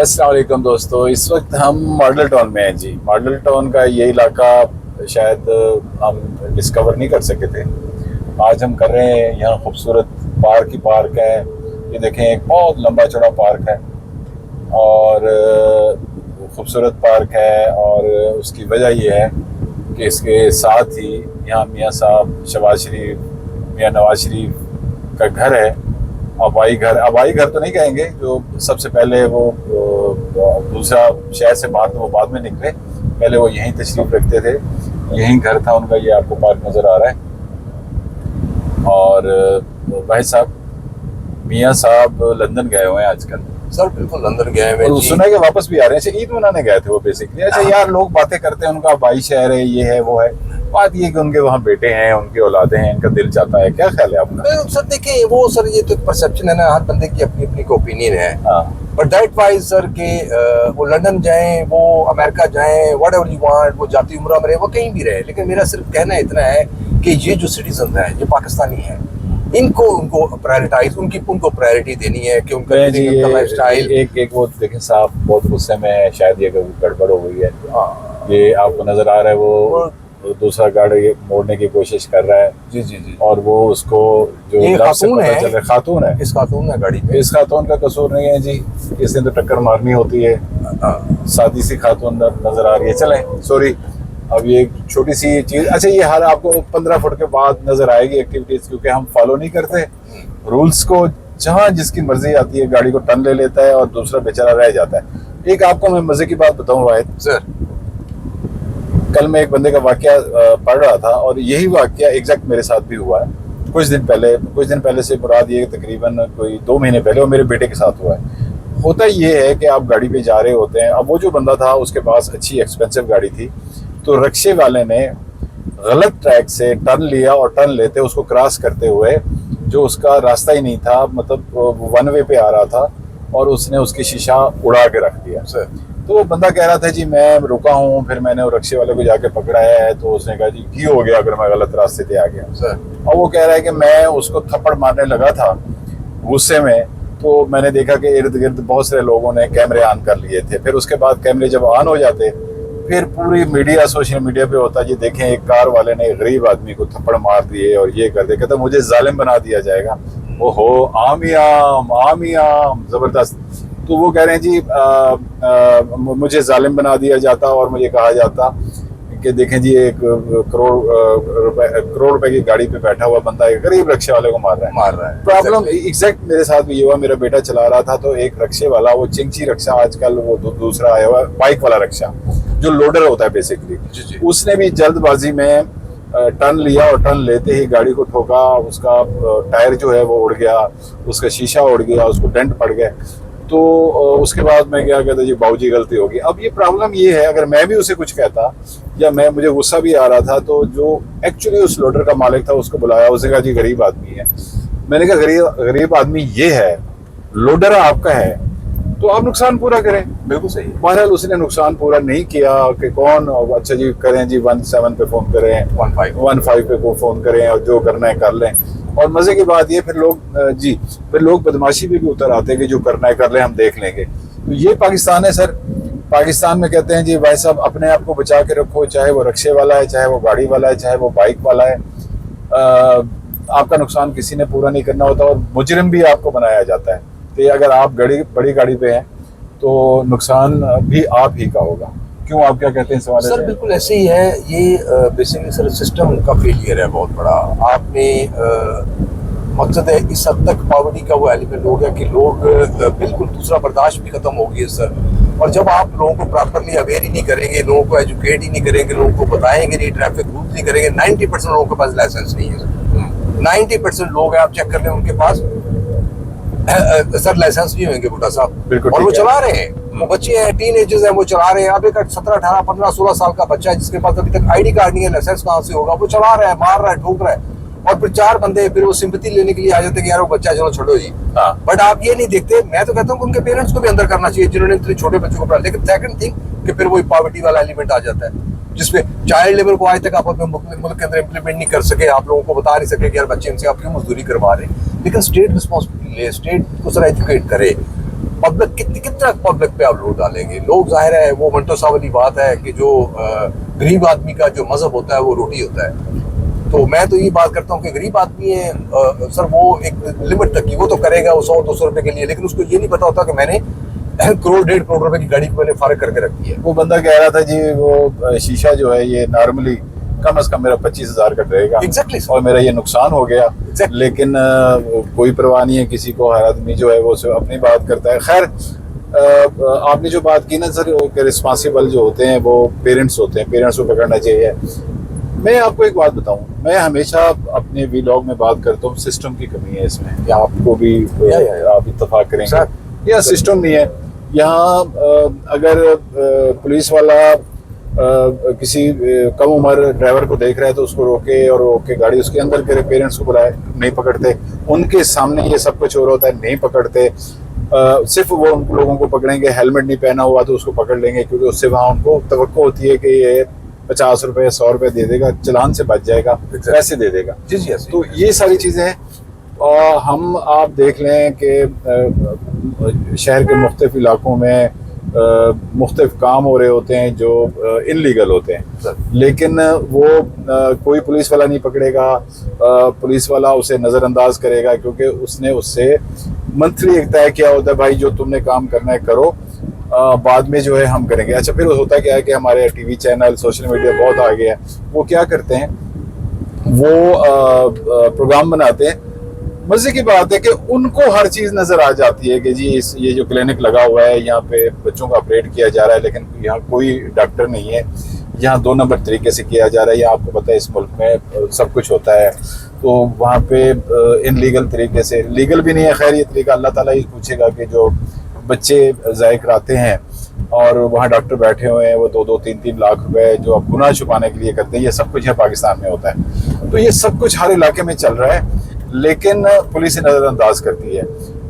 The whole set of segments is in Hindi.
अस्सलाम वालेकुम दोस्तों, इस वक्त हम मॉडल टाउन में हैं जी। मॉडल टाउन का ये इलाका शायद हम डिस्कवर नहीं कर सके थे। आज हम कर रहे हैं। यहाँ खूबसूरत पार्क ही पार्क है। ये देखें, एक बहुत लंबा चौड़ा पार्क है और खूबसूरत पार्क है। और उसकी वजह ये है कि इसके साथ ही यहाँ मियाँ साहब शहबाज शरीफ, मियाँ नवाज शरीफ का घर है। आबाई घर तो नहीं कहेंगे, जो सबसे पहले वो दूसरा शहर से बाहर, तो वो बाद में निकले, पहले वो यहीं तशरीफ रखते थे, यहीं घर था उनका। ये आपको पार्क नज़र आ रहा है। और भाई साहब, मियाँ साहब लंदन गए हुए हैं आजकल। सर बिल्कुल लंदन गए हुए और सुना है कि वापस भी आ रहे हैं। अच्छा, ईद मनाने गए थे वो बेसिकली। अच्छा यार, लोग बातें करते हैं, उनका भाई शहर है, ये है वो है। बात ये कि उनके वहाँ बेटे हैं, उनके औलादे हैं, इनका दिल चाहता है। क्या ख्याल है आपका? सर देखिए, वो सर ये तो परसेप्शन है ना, हर बंदे की अपनी अपनी ओपिनियन है। हाँ, बट दैट वाइज सर के वो लंदन जाएं, वो अमेरिका जाएं, व्हाट एवर यू वांट, वो जाती उम्रा में रहे, वो कहीं भी रहे, लेकिन मेरा सिर्फ कहना इतना है कि ये जो सिटीजन है, जो पाकिस्तानी है, इनको उनको प्रायोरिटाइज, उनको प्रायोरिटी देनी है कि उनका लाइफस्टाइल। एक वो देखें साहब, बहुत गुस्से में है, शायद ये गड़बड़ हो गई है। ये आपको नजर आ रहा है, वो दूसरा गाड़ी मोड़ने की कोशिश कर रहा है। जी जी जी। और वो उसको जो ये खातून है, खातून है, इस खातून है गाड़ी पे। इस खातून का कसूर नहीं है जी, इसने तो टक्कर मारनी होती है। सादी सी खातून नजर आ रही है। चलें, सॉरी। अब ये एक छोटी सी चीज, अच्छा ये हर आपको 15 फुट के बाद नजर आएगी एक्टिविटीज, क्योंकि हम फॉलो नहीं करते रूल्स को। जहाँ जिसकी मर्जी आती है, गाड़ी को टर्न ले लेता है और दूसरा बेचारा रह जाता है। एक आपको मैं मजे की बात बताऊं वाहिद सर, कल मैं एक बंदे का वाकया पढ़ रहा था, और यही वाकया एग्जैक्ट मेरे साथ भी हुआ है। कुछ दिन पहले से मुराद ये तकरीबन कोई 2 महीने पहले वो मेरे बेटे के साथ हुआ है। होता ये है कि आप गाड़ी पे जा रहे होते हैं। अब वो जो बंदा था, उसके पास अच्छी एक्सपेंसिव गाड़ी थी, तो रिक्शे वाले ने गलत ट्रैक से टर्न लिया, और टर्न लेते उसको क्रॉस करते हुए, जो उसका रास्ता ही नहीं था, मतलब वन वे पे आ रहा था, और उसने उसकी शीशा उड़ा के रख दिया। तो वो बंदा कह रहा था जी मैं रुका हूँ, फिर मैंने वो रिक्शे वाले को जाके पकड़ा है, तो उसने कहा जी की हो गया अगर मैं गलत रास्ते से आ गया। और वो कह रहा है कि मैं उसको थप्पड़ मारने लगा था गुस्से में, तो मैंने देखा कि इर्द गिर्द बहुत सारे लोगों ने कैमरे ऑन कर लिए थे। फिर उसके बाद कैमरे जब ऑन हो जाते, फिर पूरी मीडिया, सोशल मीडिया पे होता जी देखें एक कार वाले ने गरीब आदमी को थप्पड़ मार दिए और ये कर दे, कहता मुझे जालिम बना दिया जाएगा। ओहो, आम ही आम, जबरदस्त। तो वो कह रहे हैं जी मुझे जालिम बना दिया जाता और मुझे कहा जाता कि देखें जी एक करोड़ रुपए की गाड़ी पे बैठा हुआ बंदा एक गरीब रिक्शे वाले को मार रहा है। प्रॉब्लम एग्जैक्ट मेरे साथ भी ये हुआ। मेरा बेटा चला रहा था, तो एक रिक्शे वाला, वो चिंची रिक्शा आजकल वो दूसरा आया हुआ बाइक वाला रिक्शा जो लोडर होता है बेसिकली, उसने भी जल्दबाजी में टर्न लिया, और टर्न लेते ही गाड़ी को ठोका। उसका टायर जो है वो उड़ गया, उसका शीशा उड़ गया, उसको डेंट पड़ गया। तो उसके बाद मैं क्या कहता जी बाबूजी गलती होगी। अब ये प्रॉब्लम ये है, अगर मैं भी उसे कुछ कहता या मुझे गुस्सा भी आ रहा था, तो जो एक्चुअली उस लोडर का मालिक था उसको बुलाया, उसने कहा जी गरीब आदमी है। मैंने कहा गरीब आदमी ये है, लोडर आपका है, तो आप नुकसान पूरा करें। बिल्कुल सही। बहरहाल उसने नुकसान पूरा नहीं किया कि कौन, अच्छा जी करें जी 17 पे फोन करें, 15 पे फोन करें, और जो करना है कर लें। और मजे की बात ये, फिर लोग बदमाशी पे भी उतर आते हैं कि जो करना है कर लें, हम देख लेंगे। तो ये पाकिस्तान है सर। पाकिस्तान में कहते हैं जी भाई साहब अपने आप को बचा के रखो, चाहे वो रिक्शे वाला है, चाहे वो गाड़ी वाला है, चाहे वो बाइक वाला है। आपका नुकसान किसी ने पूरा नहीं करना होता, और मुजरिम भी आपको बनाया जाता है। तो अगर आप बड़ी गाड़ी पे हैं तो नुकसान भी आप ही का होगा। क्यों, आप क्या कहते हैं सवाल? सर बिल्कुल ऐसे ही है। ये बेसिकली सर सिस्टम का फेलियर है बहुत बड़ा। आपने मकसद है इस हद तक पॉवर्टी का वो एलिमेंट हो गया कि लोग बिल्कुल दूसरा बर्दाश्त भी खत्म हो गई है सर। और जब आप लोगों को प्रॉपरली अवेयर ही नहीं करेंगे, लोगों को एजुकेट ही नहीं करेंगे, लोगों को बताएंगे नहीं, ट्रैफिक रूल्स नहीं करेंगे। 90% लोगों के पास लाइसेंस नहीं है। 90% लोग हैं, आप चेक कर लें, उनके पास सर लाइसेंस नहीं होंगे बुढ़ा साहब, और वो चला रहे हैं। वो बच्चे हैं, टीन एजर्स हैं, वो चला रहे हैं। अब एक 17, 18, 15, 16 साल का बच्चा है जिसके पास अभी तक आईडी कार्ड नहीं है, लाइसेंस कहाँ से होगा? वो चला रहा है, मार रहा है, ठोक रहा है, और फिर 4 बंदे फिर वो सिंपैथी लेने के लिए आ जाते हैं कि यार वो बच्चा, चलो छोड़ो जी। बट आप ये नहीं देखते। मैं तो कहता हूँ उनके पेरेंट्स को भी अंदर करना चाहिए जिन्होंने इतने छोटे बच्चों को पढ़ा। लेकिन सेकंड थिंग कि फिर वही पॉवर्टी वाला एलिमेंट आ जाता है, जिसमें चाइल्ड लेबर को आज तक आप अपने मुल्क के अंदर इम्प्लीमेंट नहीं कर सके। आप लोगों को बता नहीं सके कि यार बच्चे इनसे आप क्यों मजदूरी करवा रहे हैं। लेकिन स्टेट रिस्पॉन्सिबिलिटी ले, स्टेट को सर एजुकेट करे। पब्लिक कितना पब्लिक पे आप लोड डालेंगे? लोग, जाहिर है वो मंटो साहब वाली बात है कि जो गरीब आदमी का जो मजहब होता है वो रोटी होता है। तो मैं तो ये बात करता हूँ कि गरीब आदमी है सर, वो एक लिमिट तक की वो तो करेगा वो 100-200 रुपए के लिए, लेकिन उसको ये नहीं पता होता कि मैंने करोड़ 1.5 करोड़ रुपए की गाड़ी को मैंने फारग करके रखी है। वो बंदा कह रहा था जी वो शीशा जो है ये नॉर्मली कम से कम मेरा 25,000 का रहेगा। Exactly, sir. और मेरा ये नुकसान हो गया। Exactly. लेकिन कोई परवाह नहीं है किसी को। हर आदमी जो है वो सिर्फ अपनी बात करता है। खैर आपने जो बात की ना सर, रिस्पॉन्सिबल जो होते हैं वो पेरेंट्स होते हैं, पेरेंट्स को पकड़ना चाहिए। मैं आपको एक बात बताऊं, मैं हमेशा अपने वीलॉग में बात करता हूँ सिस्टम की कमी है इसमें, या आपको भी आप इत्तेफाक करेंगे या सिस्टम नहीं है यहाँ। अगर पुलिस वाला किसी कम उम्र ड्राइवर को देख रहा है तो उसको रोके और रोके गाड़ी उसके अंदर करे, पेरेंट्स को बुलाए, नहीं पकड़ते। उनके सामने ये सब कुछ हो रहा होता है, नहीं पकड़ते। सिर्फ वो उन लोगों को पकड़ेंगे, हेलमेट नहीं पहना हुआ तो उसको पकड़ लेंगे, क्योंकि उससे वहाँ उनको तवक्को होती है कि ये 50 रुपए 100 रुपए दे देगा, चलान से बच जाएगा, पैसे दे देगा। जी जी। तो ये सारी चीज़ें हैं। और हम आप देख लें कि शहर के मुख्तलिफ इलाकों में मुख्तलिफ काम हो रहे होते हैं जो इनलीगल होते हैं, लेकिन वो कोई पुलिस वाला नहीं पकड़ेगा। पुलिस वाला उसे नज़रअंदाज करेगा क्योंकि उसने उससे मंथली एक तय किया होता है, भाई जो तुमने काम करना है करो, बाद में जो है हम करेंगे। अच्छा, फिर होता क्या है कि हमारे टीवी चैनल, सोशल मीडिया बहुत आगे है, वो क्या करते हैं, वो प्रोग्राम बनाते हैं। मजे की बात है कि उनको हर चीज नजर आ जाती है कि जी ये जो क्लिनिक लगा हुआ है यहाँ पे बच्चों का ऑपरेट किया जा रहा है, लेकिन यहाँ कोई डॉक्टर नहीं है, यहाँ 2 नंबर तरीके से किया जा रहा है। यहाँ आपको पता है इस मुल्क में सब कुछ होता है, तो वहाँ पे इनलीगल तरीके से, लीगल भी नहीं है। खैर ये तरीका अल्लाह ताला ही पूछेगा कि जो बच्चे ज़ाय कराते हैं और वहाँ डॉक्टर बैठे हुए हैं, वो 2-2, 3-3 लाख रुपए जो अब गुनाह छुपाने के लिए करते हैं, ये सब कुछ है पाकिस्तान में होता है। तो ये सब कुछ हर इलाके में चल रहा है, लेकिन पुलिस नज़रअंदाज करती है।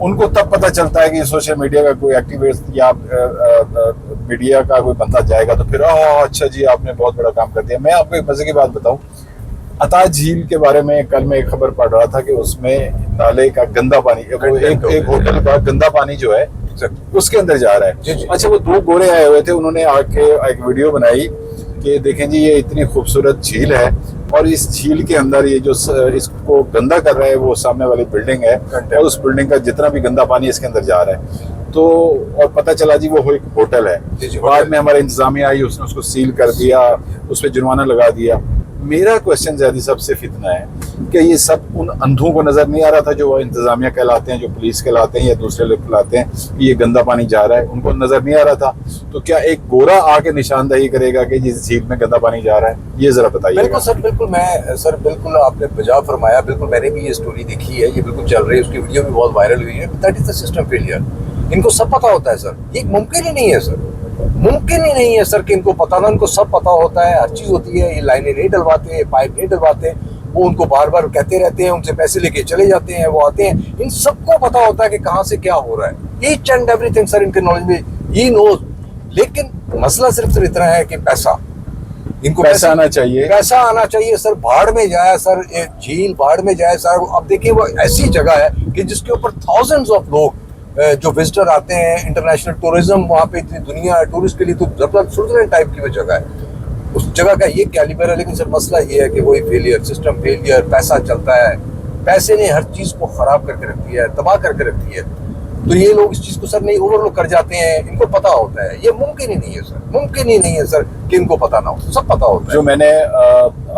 उनको तब पता चलता है कि सोशल मीडिया का कोई एक्टिविस्ट या मीडिया का कोई बंदा जाएगा तो फिर अच्छा जी आपने बहुत बड़ा काम कर दिया। मैं आपको एक मजे की बात बताऊं, अता झील के बारे में कल मैं एक खबर पढ़ रहा था कि उसमें नाले का गंदा पानी, एक होटल का गंदा पानी जो है उसके अंदर जा रहा है। अच्छा, वो 2 गोरे आए हुए थे, उन्होंने आके एक वीडियो बनाई कि देखें जी ये इतनी खूबसूरत झील है और इस झील के अंदर ये जो इसको गंदा कर रहा है वो सामने वाली बिल्डिंग है, और उस बिल्डिंग का जितना भी गंदा पानी इसके अंदर जा रहा है। तो और पता चला जी वो एक होटल है। बाद में हमारे इंतजामिया आई, उसने उसको सील कर दिया, उस पर जुर्माना लगा दिया। मेरा क्वेश्चन ज़्यादा सब सिर्फ इतना है कि ये सब उन अंधों को नजर नहीं आ रहा था जो इंतजामिया कहलाते हैं, जो पुलिस कहलाते हैं या दूसरे लोग कहलाते हैं, ये गंदा पानी जा रहा है, उनको नजर नहीं आ रहा था। तो क्या एक गोरा आके निशानदही करेगा कि जिस झील में गंदा पानी जा रहा है? ये जरा बताइए। बिल्कुल सर, बिल्कुल। मैं सर बिल्कुल आपने बजा फरमाया, बिल्कुल मैंने भी ये स्टोरी देखी है, ये बिल्कुल चल रही है, उसकी वीडियो भी बहुत वायरल हुई है। That is the system failure. इनको सब पता होता है सर, ये मुमकिन ही नहीं है सर, मुमकिन ही नहीं है सर कि इनको पता ना, इनको सब पता होता है, हर चीज होती है। ये लाइनें नहीं डलवाते, पाइप नहीं डलवाते, वो उनको बार बार कहते रहते हैं, उनसे पैसे लेके चले जाते हैं, वो आते हैं। इन सबको पता होता है कि कहाँ से क्या हो रहा है, ईच एंड एवरीथिंग सर इनके नॉलेज में, ही नोज। लेकिन मसला सिर्फ इतना है कि पैसा, इनको पैसा आना चाहिए, पैसा आना चाहिए सर। भाड़ में जाए सर, झील भाड़ में जाए सर। अब देखिए वो ऐसी जगह है कि जिसके ऊपर थाउजेंड्स ऑफ लोग जो विजिटर आते हैं, इंटरनेशनल टूरिज्म, वहाँ पे इतनी दुनिया है टूरिस्ट के लिए, तो जबरदस्त स्विट्जरलैंड टाइप की वो जगह है। उस जगह का ये कैलिबर है। लेकिन सर मसला ये है कि वही फेलियर, सिस्टम फेलियर, पैसा चलता है। पैसे ने हर चीज को खराब करके रख दिया है, तबाह करके रख दिया है। तो ये लोग इस चीज को सर नहीं ओवरलुक कर जाते हैं, इनको पता होता है। ये मुमकिन ही नहीं है सर, मुमकिन ही नहीं है सर कि इनको पता ना हो, सब पता होता है। जो मैंने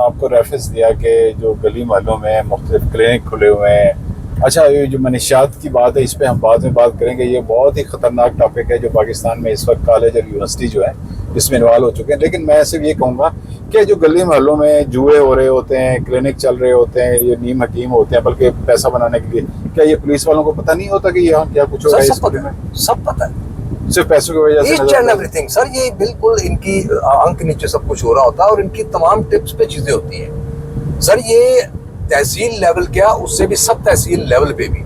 आपको रेफरेंस दिया कि जो गली मोहल्लों में मुख्तलिफ क्लिनिक खुले हुए हैं। अच्छा, ये जो मनीशियात की बात है, इस पर हम बाद में बात करेंगे। ये बहुत ही ख़तरनाक टॉपिक है जो पाकिस्तान में इस वक्त कॉलेज और यूनिवर्सिटी जो है इसमें इन्वॉल्व हो चुके हैं। लेकिन मैं सिर्फ ये कहूँगा कि जो गली मोहल्लों में जुए हो रहे होते हैं, क्लिनिक चल रहे होते हैं, ये नीम हकीम होते हैं बल्कि पैसा बनाने के लिए, क्या ये पुलिस वालों को पता नहीं होता कि यहाँ क्या कुछ हो रहा है? सब पता है, सिर्फ पैसों की वजह से एवरीथिंग सर। ये बिल्कुल इनकी आंख नीचे सब कुछ हो रहा होता है और इनकी तमाम टिप्स पे चीजें होती हैं सर। ये तहसील लेवल क्या, उससे भी सब तहसील लेवल पे भी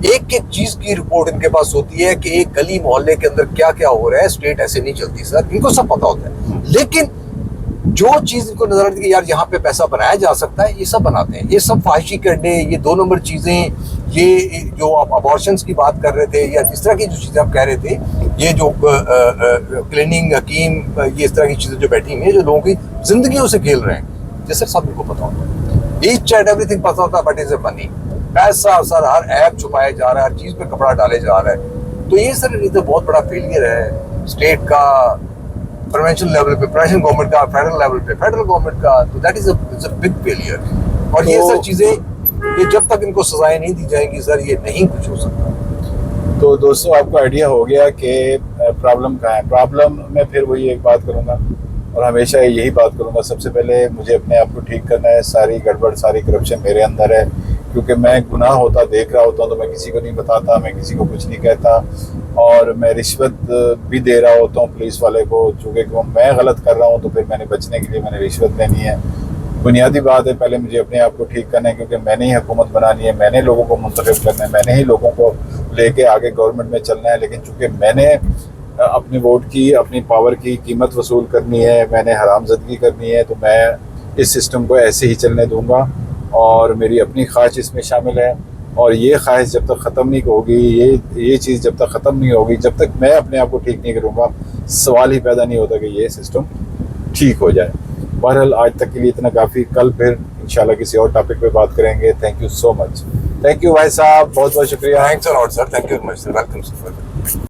एक एक चीज की रिपोर्ट इनके पास होती है कि एक गली मोहल्ले के अंदर क्या क्या हो रहा है। स्टेट ऐसे नहीं चलती सर, इनको सब पता होता है। लेकिन जो चीज इनको नजर आती है कि यार यहाँ पे पैसा बनाया जा सकता है, ये सब बनाते हैं। ये सब फाहिशी करने, ये 2 नंबर चीजें, ये जो आप अबॉर्शंस की बात कर रहे थे या जिस तरह की जो चीजें आप कह रहे थे, ये जो क्लीनिंग हकीम, ये इस तरह की चीजें जो बैठी हुई हैं, जो लोगों की जिंदगियों से खेल रहे हैं, जैसे सब इनको पता होता है, ईच एंड एवरीथिंग पता होता है, बट इज ए मनी, पैसा सर, हर ऐप छुपाया जा रहा है, हर चीज पे कपड़ा डाले जा रहा है। तो ये सर ये तो बहुत बड़ा फेलियर है स्टेट का, प्रोविंशियल लेवल पे, प्रोविंशियल गवर्नमेंट का, फेडरल लेवल पे, फेडरल गवर्नमेंट का। तो that is a big failure. और ये सर चीजें, ये जब तक इनको सजाएं नहीं दी जाएंगी सर, ये नहीं कुछ हो सकता। तो दोस्तों आपको आइडिया हो गया कि प्रॉब्लम कहाँ है। प्रॉब्लम में फिर वही एक बात करूँगा और हमेशा यही बात करूँगा, सबसे पहले मुझे अपने आप को ठीक करना है। सारी गड़बड़, सारी करप्शन मेरे अंदर है, क्योंकि मैं गुनाह होता देख रहा होता हूँ तो मैं किसी को नहीं बताता, मैं किसी को कुछ नहीं कहता, और मैं रिश्वत भी दे रहा होता हूँ पुलिस वाले को, चूँकि मैं गलत कर रहा हूँ तो फिर मैंने बचने के लिए मैंने रिश्वत लेनी है। बुनियादी बात है, पहले मुझे अपने आप को ठीक करना है, क्योंकि मैंने ही हुकूमत बनानी है, मैंने लोगों को मुंतखब करना है, मैंने ही लोगों को लेके आगे गवर्नमेंट में चलना है। लेकिन चूँकि मैंने अपनी वोट की, अपनी पावर की कीमत वसूल करनी है, मैंने हरामजदगी करनी है, तो मैं इस सिस्टम को ऐसे ही चलने दूंगा। और मेरी अपनी ख्वाहिश इसमें शामिल है, और ये ख्वाहिश जब तक ख़त्म नहीं होगी, ये चीज़ जब तक ख़त्म नहीं होगी, जब तक मैं अपने आप को ठीक नहीं करूँगा, सवाल ही पैदा नहीं होता कि ये सिस्टम ठीक हो जाए। बहरहाल आज तक के लिए इतना काफ़ी, कल फिर इंशाल्लाह किसी और टॉपिक पे बात करेंगे। Thank you so much. Thank you भाई साहब, बहुत बहुत शुक्रिया। Thanks a lot sir, thank you very much sir, welcome sir.